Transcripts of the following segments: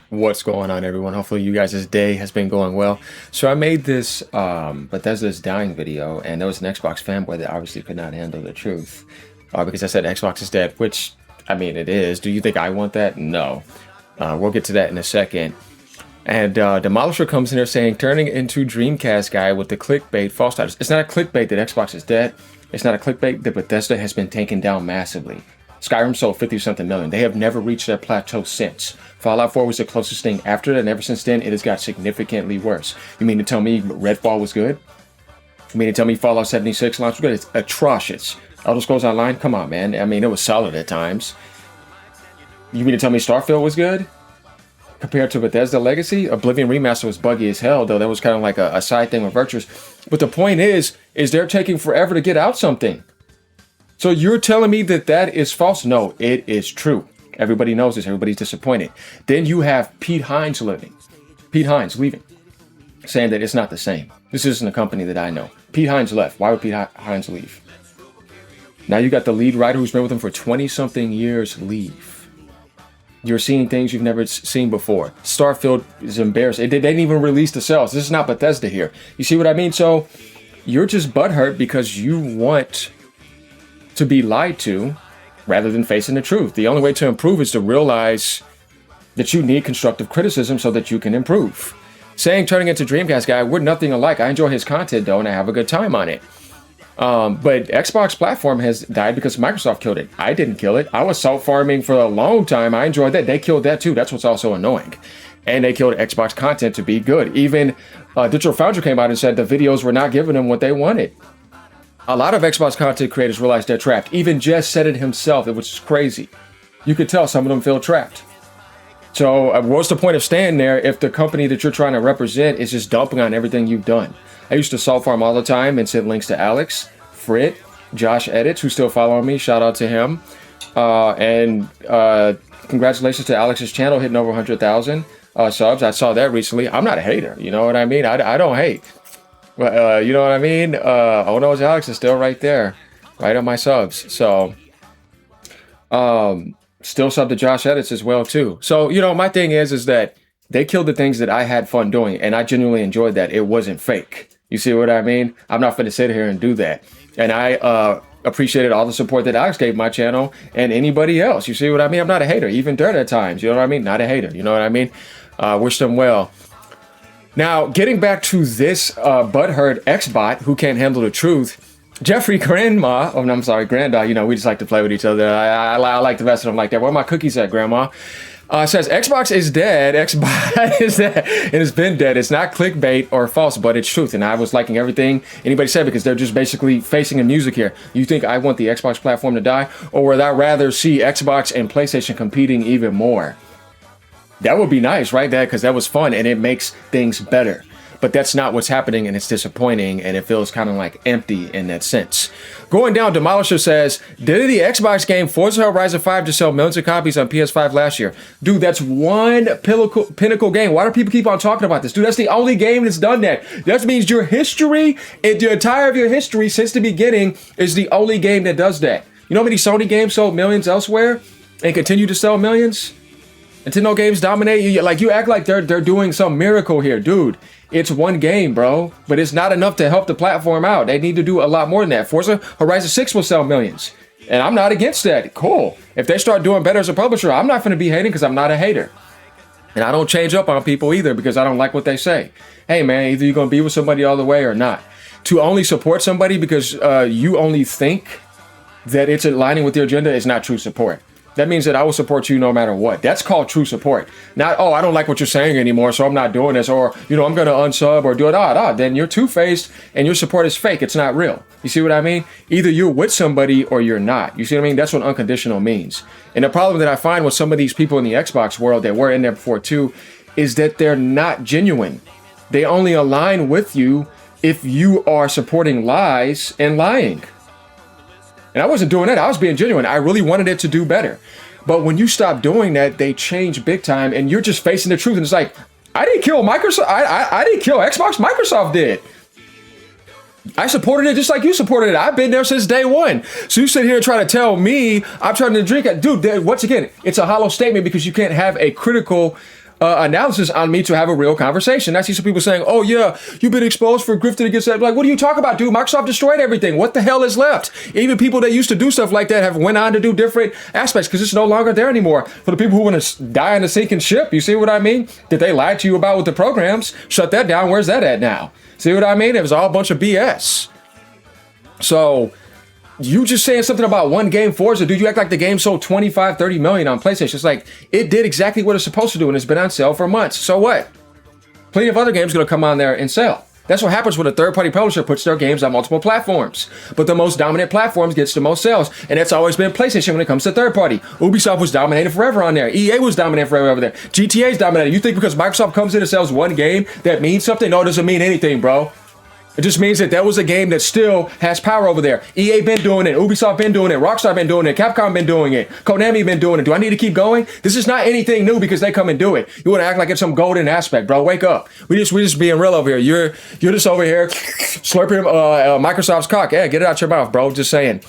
What's going on, everyone? Hopefully you guys' day has been going well. So I made this Bethesda's dying video, and there was an Xbox fanboy that obviously could not handle the truth because I said Xbox is dead, which, I mean, it is. Do you think I want that? No. We'll get to that in a second. And Demolisher comes in there saying, turning into Dreamcast guy with the clickbait false titles. It's not a clickbait that Xbox is dead. It's not a clickbait that Bethesda has been taken down massively. Skyrim sold 50-something million. They have never reached their plateau since. Fallout 4 was the closest thing after that, and ever since then, it has got significantly worse. You mean to tell me Redfall was good? You mean to tell me Fallout 76 launch was good? It's atrocious. Elder Scrolls Online? Come on, man. I mean, it was solid at times. You mean to tell me Starfield was good? Compared to Bethesda Legacy? Oblivion Remaster was buggy as hell, though. That was kind of like a side thing with Virtuous. But the point is they're taking forever to get out something. So you're telling me that that is false? No, it is true. Everybody knows this. Everybody's disappointed. Then you have Pete Hines leaving, saying that it's not the same. This isn't a company that I know. Pete Hines left. Why would Pete Hines leave? Now you got the lead writer who's been with them for 20-something years leave. You're seeing things you've never seen before. Starfield is embarrassing. They didn't even release the sales. This is not Bethesda here. You see what I mean? So you're just butthurt because you want to be lied to rather than facing the truth. The only way to improve is to realize that you need constructive criticism so that you can improve. Saying turning into Dreamcast guy, we're nothing alike. I enjoy his content though, and I have a good time on it. But Xbox platform has died because Microsoft killed it. I didn't kill it. I was salt farming for a long time. I enjoyed that. They killed that too. That's what's also annoying. And they killed Xbox content to be good. Even Digital Foundry came out and said the videos were not giving them what they wanted. A lot of Xbox content creators realize they're trapped. Even Jess said it himself, which is crazy. You could tell some of them feel trapped. So what's the point of staying there if the company that you're trying to represent is just dumping on everything you've done? I used to salt farm all the time and send links to Alex, Frit, Josh Edits, who's still following me. Shout out to him. And congratulations to Alex's channel hitting over 100,000 subs. I saw that recently. I'm not a hater. You know what I mean? I don't hate. Well, you know what I mean? Oh no, Alex is still right there, right on my subs. So, still sub to Josh Edits as well too. So, you know, my thing is that they killed the things that I had fun doing, and I genuinely enjoyed that. It wasn't fake. You see what I mean? I'm not going to sit here and do that. And I appreciated all the support that Alex gave my channel and anybody else. You see what I mean? I'm not a hater, even Dirt at times. You know what I mean? Not a hater. You know what I mean? Wish them well. Now, getting back to this butthurt Xbot who can't handle the truth, Jeffrey Grandma, oh, no, I'm sorry, Granda, you know, we just like to play with each other. I like the rest of them like that. Where are my cookies at, Grandma? Says, Xbox is dead, Xbot is dead, and it's been dead. It's not clickbait or false, but it's truth. And I was liking everything anybody said because they're just basically facing in music here. You think I want the Xbox platform to die? Or would I rather see Xbox and PlayStation competing even more? That would be nice, right? Because that was fun and it makes things better. But that's not what's happening, and it's disappointing, and it feels kind of like empty in that sense. Going down, Demolisher says, did the Xbox game Forza Horizon 5 just sell millions of copies on PS5 last year? Dude, that's one pinnacle game. Why do people keep on talking about this? Dude, that's the only game that's done that. That means your history, the entire of your history since the beginning is the only game that does that. You know how many Sony games sold millions elsewhere and continue to sell millions? Nintendo games dominate you. Like, you act like they're doing some miracle here. Dude, it's one game, bro. But it's not enough to help the platform out. They need to do a lot more than that. Forza Horizon 6 will sell millions. And I'm not against that. Cool. If they start doing better as a publisher, I'm not going to be hating because I'm not a hater. And I don't change up on people either because I don't like what they say. Hey, man, either you're going to be with somebody all the way or not. To only support somebody because you only think that it's aligning with your agenda is not true support. That means that I will support you no matter what. That's called true support. Not, oh, I don't like what you're saying anymore, so I'm not doing this. Or, you know, I'm going to unsub or do it. Then you're two-faced and your support is fake. It's not real. You see what I mean? Either you're with somebody or you're not. You see what I mean? That's what unconditional means. And the problem that I find with some of these people in the Xbox world that were in there before too is that they're not genuine. They only align with you if you are supporting lies and lying. And I wasn't doing that. I was being genuine. I really wanted it to do better. But when you stop doing that, they change big time and you're just facing the truth. And it's like, I didn't kill Microsoft. I didn't kill Xbox. Microsoft did. I supported it just like you supported it. I've been there since day one. So you sit here and try to tell me I'm trying to drink it. Dude, once again, it's a hollow statement because you can't have a critical analysis on me to have a real conversation. I see some people saying, oh yeah, you've been exposed for grifting against that. Like, what are you talking about, dude? Microsoft destroyed everything. What the hell is left? Even people that used to do stuff like that have went on to do different aspects because it's no longer there anymore. For the people who want to die in a sinking ship, you see what I mean? Did they lie to you about with the programs? Shut that down. Where's that at now? See what I mean? It was all a bunch of BS. So you just saying something about one game, Forza, dude, you act like the game sold 25, 30 million on PlayStation. It's like, it did exactly what it's supposed to do, and it's been on sale for months. So what? Plenty of other games going to come on there and sell. That's what happens when a third-party publisher puts their games on multiple platforms. But the most dominant platforms gets the most sales. And that's always been PlayStation when it comes to third-party. Ubisoft was dominated forever on there. EA was dominated forever over there. GTA is dominated. You think because Microsoft comes in and sells one game that means something? No, it doesn't mean anything, bro. It just means that was a game that still has power over there. EA been doing it. Ubisoft been doing it. Rockstar been doing it. Capcom been doing it. Konami been doing it. Do I need to keep going? This is not anything new because they come and do it. You want to act like it's some golden aspect, bro. Wake up. We just being real over here. You're just over here slurping Microsoft's cock. Yeah, get it out your mouth, bro. Just saying.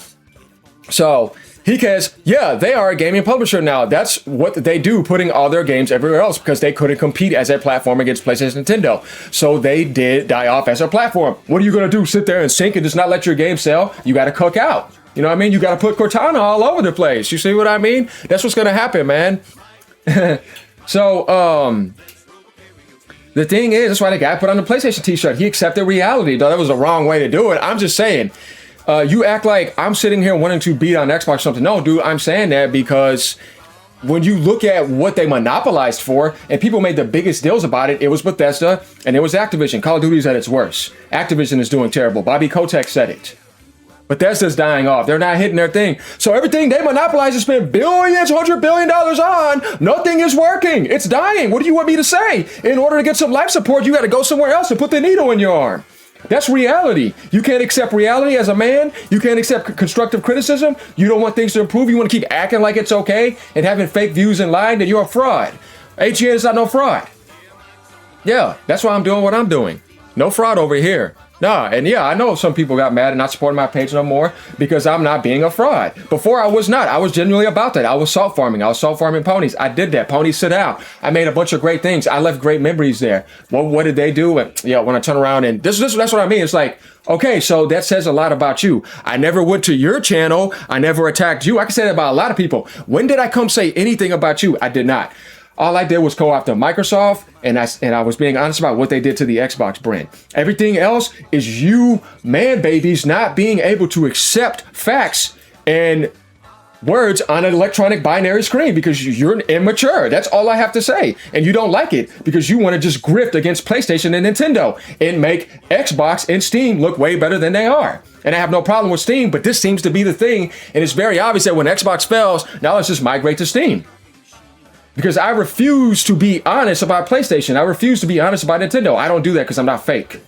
So he says, yeah, they are a gaming publisher now. That's what they do, putting all their games everywhere else because they couldn't compete as a platform against PlayStation and Nintendo. So they did die off as a platform. What are you going to do? Sit there and sink and just not let your game sell? You got to cook out. You know what I mean? You got to put Cortana all over the place. You see what I mean? That's what's going to happen, man. So, the thing is, that's why the guy put on the PlayStation t-shirt. He accepted reality, though that was the wrong way to do it. I'm just saying. You act like I'm sitting here wanting to beat on Xbox or something. No, dude, I'm saying that because when you look at what they monopolized for, and people made the biggest deals about it, it was Bethesda and it was Activision. Call of Duty's at its worst. Activision is doing terrible. Bobby Kotick said it. Bethesda's dying off. They're not hitting their thing. So everything they monopolize and spend billions, $100 billion on, nothing is working. It's dying. What do you want me to say? In order to get some life support, you got to go somewhere else and put the needle in your arm. That's reality. You can't accept reality as a man. You can't accept constructive criticism. You don't want things to improve. You want to keep acting like it's okay and having fake views and lying, then you're a fraud. AGN is not no fraud. Yeah, that's why I'm doing what I'm doing. No fraud over here. Nah, and yeah, I know some people got mad and not supporting my page no more because I'm not being a fraud. Before I was not. I was genuinely about that. I was salt farming. I was salt farming ponies. I did that. Ponies sit out. I made a bunch of great things. I left great memories there. Well, what did they do? And yeah, when I turn around and that's what I mean. It's like, okay, so that says a lot about you. I never went to your channel. I never attacked you. I can say that about a lot of people. When did I come say anything about you? I did not. All I did was go after Microsoft, and I was being honest about what they did to the Xbox brand. Everything else is you, man babies, not being able to accept facts and words on an electronic binary screen because you're immature. That's all I have to say. And you don't like it because you want to just grift against PlayStation and Nintendo and make Xbox and Steam look way better than they are. And I have no problem with Steam, but this seems to be the thing. And it's very obvious that when Xbox fails, now let's just migrate to Steam. Because I refuse to be honest about PlayStation. I refuse to be honest about Nintendo. I don't do that because I'm not fake.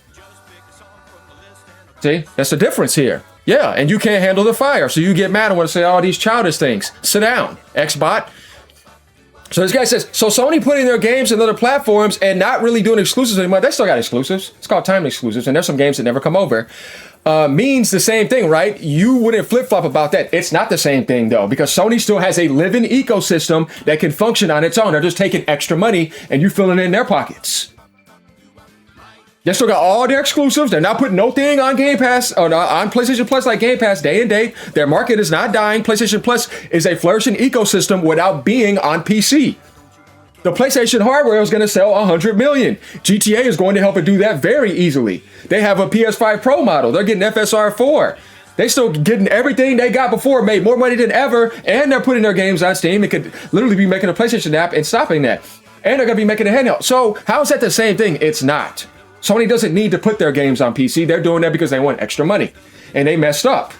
See, that's the difference here. Yeah, and you can't handle the fire. So you get mad and want to say all these childish things. Sit down, Xbot. So this guy says, so Sony putting their games in other platforms and not really doing exclusives anymore. They still got exclusives. It's called timed exclusives. And there's some games that never come over. Means the same thing, right? You wouldn't flip-flop about that. It's not the same thing, though, because Sony still has a living ecosystem that can function on its own. They're just taking extra money and you filling in their pockets. They still got all their exclusives. They're not putting no thing on Game Pass or on PlayStation Plus like Game Pass day and date. Their market is not dying. PlayStation Plus is a flourishing ecosystem without being on PC. The PlayStation hardware is going to sell 100 million. GTA is going to help it do that very easily. They have a PS5 Pro model. They're getting FSR 4. They still getting everything they got before, made more money than ever, and they're putting their games on Steam. It could literally be making a PlayStation app and stopping that. And they're going to be making a handheld. So how is that the same thing? It's not. Sony doesn't need to put their games on PC. They're doing that because they want extra money. And they messed up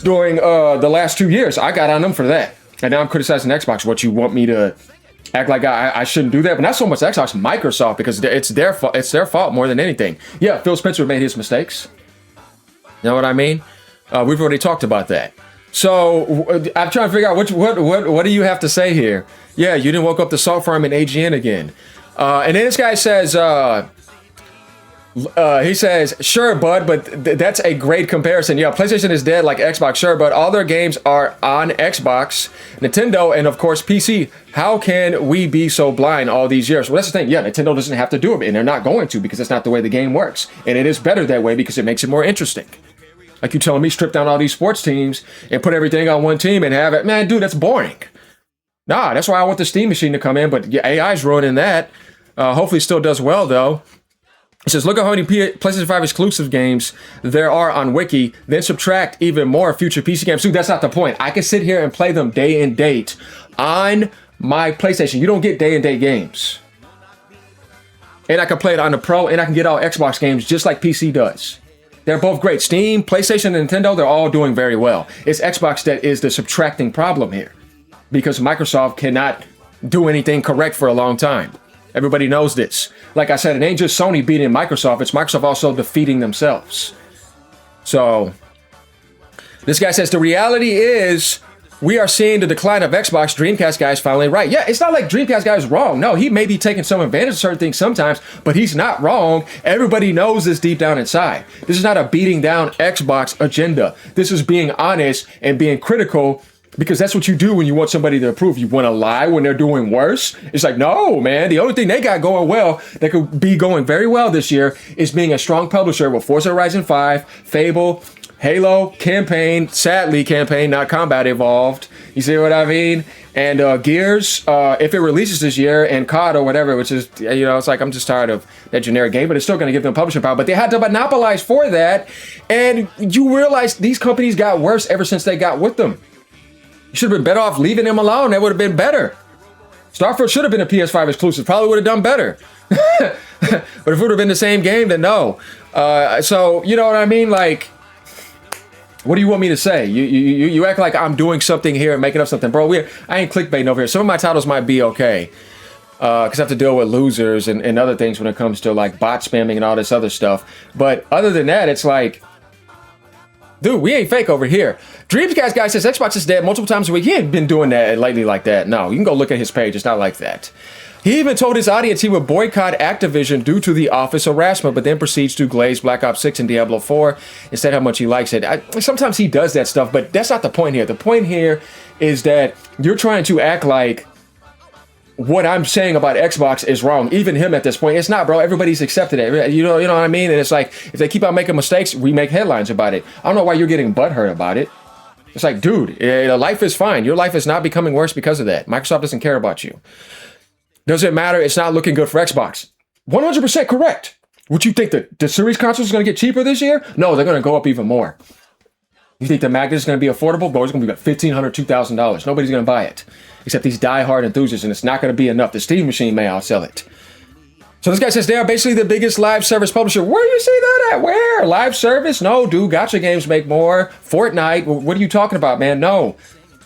during the last 2 years. I got on them for that. And now I'm criticizing Xbox. What, you want me to act like I shouldn't do that? But not so much Xbox, Microsoft, because it's their fault. It's their fault more than anything. Yeah, Phil Spencer made his mistakes. You know what I mean? We've already talked about that. So I'm trying to figure out what do you have to say here? Yeah, you didn't woke up the salt farm in AGN again. And then this guy says, He says, sure, bud, but that's a great comparison. Yeah, PlayStation is dead like Xbox, sure, but all their games are on Xbox, Nintendo, and of course PC. How can we be so blind all these years? Well, that's the thing. Yeah, Nintendo doesn't have to do it, and they're not going to, because that's not the way the game works. And it is better that way because it makes it more interesting. Like you telling me, strip down all these sports teams and put everything on one team and have it. Man, dude, that's boring. Nah, that's why I want the Steam machine to come in, but yeah, AI's ruining that. Hopefully it still does well, though. It says, look at how many PlayStation 5 exclusive games there are on Wiki, then subtract even more future PC games. Dude, that's not the point. I can sit here and play them day and date on my PlayStation. You don't get day and date games. And I can play it on the Pro, and I can get all Xbox games just like PC does. They're both great. Steam, PlayStation, and Nintendo, they're all doing very well. It's Xbox that is the subtracting problem here, because Microsoft cannot do anything correct for a long time. Everybody knows this. Like I said, it ain't just Sony beating Microsoft. It's Microsoft also defeating themselves. So this guy says, the reality is we are seeing the decline of Xbox. Dreamcast guy is finally right. Yeah, it's not like Dreamcast guy is wrong. No, he may be taking some advantage of certain things sometimes, but he's not wrong. Everybody knows this deep down inside. This is not a beating down Xbox agenda. This is being honest and being critical, because that's what you do when you want somebody to approve. You want to lie when they're doing worse. It's like, no, man, the only thing they got going well, that could be going very well this year, is being a strong publisher with Forza Horizon 5, Fable, Halo, Campaign, sadly Campaign, not Combat Evolved. You see what I mean? And Gears, if it releases this year, and COD or whatever, which is, you know, it's like, I'm just tired of that generic game, but it's still going to give them publishing power. But they had to monopolize for that. And you realize these companies got worse ever since they got with them. You should have been better off leaving them alone. That would have been better. Starfield should have been a PS5 exclusive. Probably would have done better. But if it would have been the same game, then no. So, you know what I mean? Like, what do you want me to say? You act like I'm doing something here and making up something. Bro, I ain't clickbaiting over here. Some of my titles might be okay. Because I have to deal with losers and other things when it comes to like bot spamming and all this other stuff. But other than that, it's like, dude, we ain't fake over here. Dreamcast guy says Xbox is dead multiple times a week. He ain't been doing that lately like that. No, you can go look at his page. It's not like that. He even told his audience he would boycott Activision due to the office harassment, but then proceeds to glaze Black Ops 6 and Diablo 4 and said how much he likes it. Sometimes he does that stuff, but that's not the point here. The point here is that you're trying to act like what I'm saying about Xbox is wrong. Even him at this point, it's not, bro. Everybody's accepted it. You know what I mean? And it's like, if they keep on making mistakes, we make headlines about it. I don't know why you're getting butthurt about it. It's like, dude, life is fine. Your life is not becoming worse because of that. Microsoft doesn't care about you. Doesn't matter. It's not looking good for Xbox. 100% correct. Would you think that the Series consoles are going to get cheaper this year? No, they're going to go up even more. You think the Magnet is going to be affordable? Bro, it's going to be about $1,500, $2,000. Nobody's going to buy it. Except these die-hard enthusiasts, and it's not going to be enough. The Steam machine may outsell it. So this guy says they are basically the biggest live service publisher. Where do you see that at? Where? Live service? No, dude. Gacha games make more. Fortnite. What are you talking about, man? No.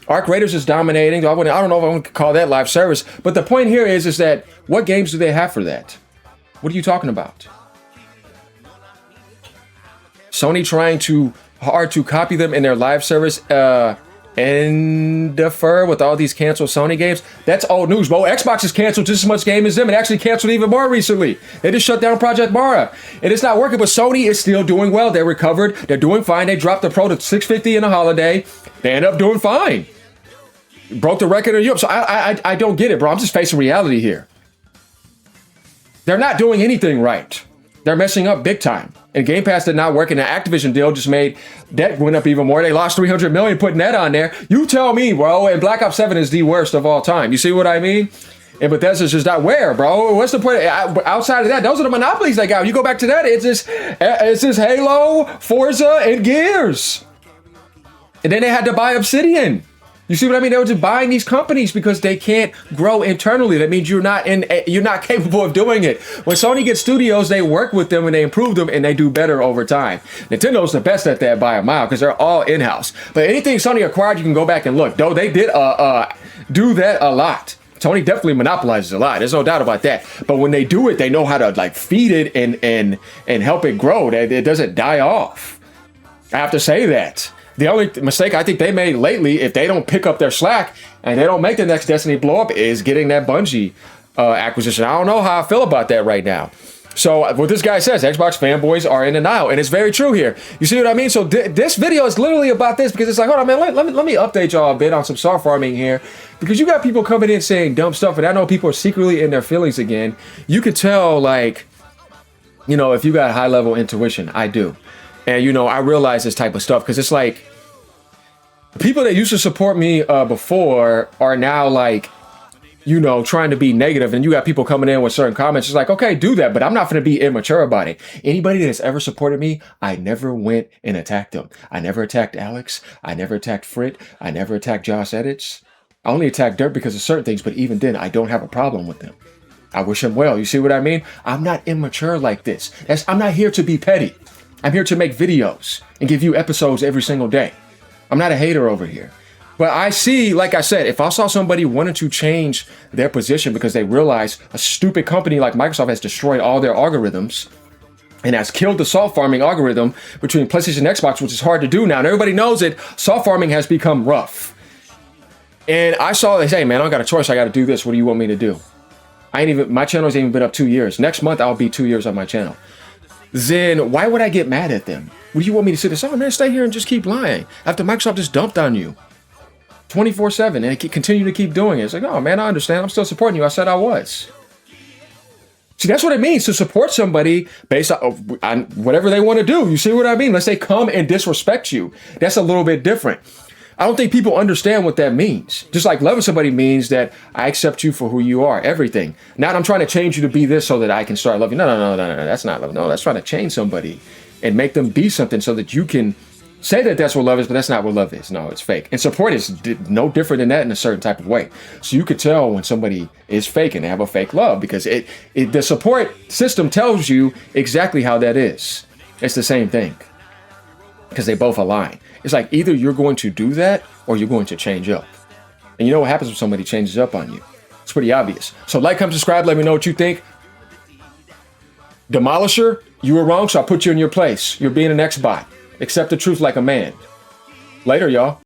Arc Raiders is dominating. I don't know if I want to call that live service. But the point here is that what games do they have for that? What are you talking about? Sony trying too hard to copy them in their live service and defer with all these canceled Sony games. That's old news, bro. Xbox has canceled just as much game as them, and actually canceled even more recently. They just shut down Project Mara, and it's not working. But Sony is still doing well. They recovered. They're doing fine. They dropped the Pro to $650 in the holiday. They end up doing fine. Broke the record in Europe. So I don't get it, bro. I'm just facing reality here. They're not doing anything right. They're messing up big time. And Game Pass did not work, and the Activision deal just made debt went up even more. They lost $300 million putting that on there. You tell me, bro. And Black Ops 7 is the worst of all time. You see what I mean? And Bethesda's just not where, bro. What's the point? Outside of that, those are the monopolies they got. You go back to that, it's just Halo, Forza, and Gears. And then they had to buy Obsidian. You see what I mean? They were just buying these companies because they can't grow internally. That means you're not capable of doing it. When Sony gets studios, they work with them and they improve them and they do better over time. Nintendo's the best at that by a mile because they're all in-house. But anything Sony acquired, you can go back and look. Though they did do that a lot. Sony definitely monopolizes a lot. There's no doubt about that. But when they do it, they know how to like feed it and help it grow. It doesn't die off. I have to say that. The only mistake I think they made lately, if they don't pick up their slack and they don't make the next Destiny blow up, is getting that Bungie acquisition. I don't know how I feel about that right now. So what this guy says, Xbox fanboys are in denial, and it's very true here. You see what I mean? So this video is literally about this, because it's like, hold on, man, let me update y'all a bit on some soft farming here, because you got people coming in saying dumb stuff, and I know people are secretly in their feelings again. You could tell, like, you know, if you got high level intuition, I do. And, you know, I realize this type of stuff, because it's like, people that used to support me before are now like, you know, trying to be negative, and you got people coming in with certain comments. It's like, okay, do that, but I'm not going to be immature about it. Anybody that has ever supported me, I never went and attacked them. I never attacked Alex. I never attacked Frit. I never attacked Josh Edits. I only attacked Dirt because of certain things, but even then, I don't have a problem with them. I wish him well. You see what I mean? I'm not immature like this. I'm not here to be petty. I'm here to make videos and give you episodes every single day. I'm not a hater over here. But I see, like I said, if I saw somebody wanting to change their position because they realize a stupid company like Microsoft has destroyed all their algorithms and has killed the soft farming algorithm between PlayStation and Xbox, which is hard to do now. And everybody knows it. Soft farming has become rough. And I saw they say, man, I don't got a choice. I got to do this. What do you want me to do? My channel's ain't even been up 2 years. Next month, I'll be 2 years on my channel. Then why would I get mad at them? What do you want me to sit there? Oh, man, stay here and just keep lying after Microsoft just dumped on you 24/7 and continue to keep doing it. It's like, oh, man, I understand. I'm still supporting you. I said I was. See, that's what it means to support somebody based on whatever they want to do. You see what I mean? Let's say come and disrespect you. That's a little bit different. I don't think people understand what that means. Just like loving somebody means that I accept you for who you are, everything. Not I'm trying to change you to be this so that I can start loving you. No. That's not love. No, that's trying to change somebody and make them be something so that you can say that that's what love is, but that's not what love is. No, it's fake. And support is no different than that in a certain type of way. So you could tell when somebody is fake and they have a fake love, because the support system tells you exactly how that is. It's the same thing because they both align. It's like either you're going to do that or you're going to change up. And you know what happens when somebody changes up on you? It's pretty obvious. So like, comment, subscribe, let me know what you think. Demolisher, you were wrong, so I put you in your place. You're being an X-bot. Accept the truth like a man. Later, y'all.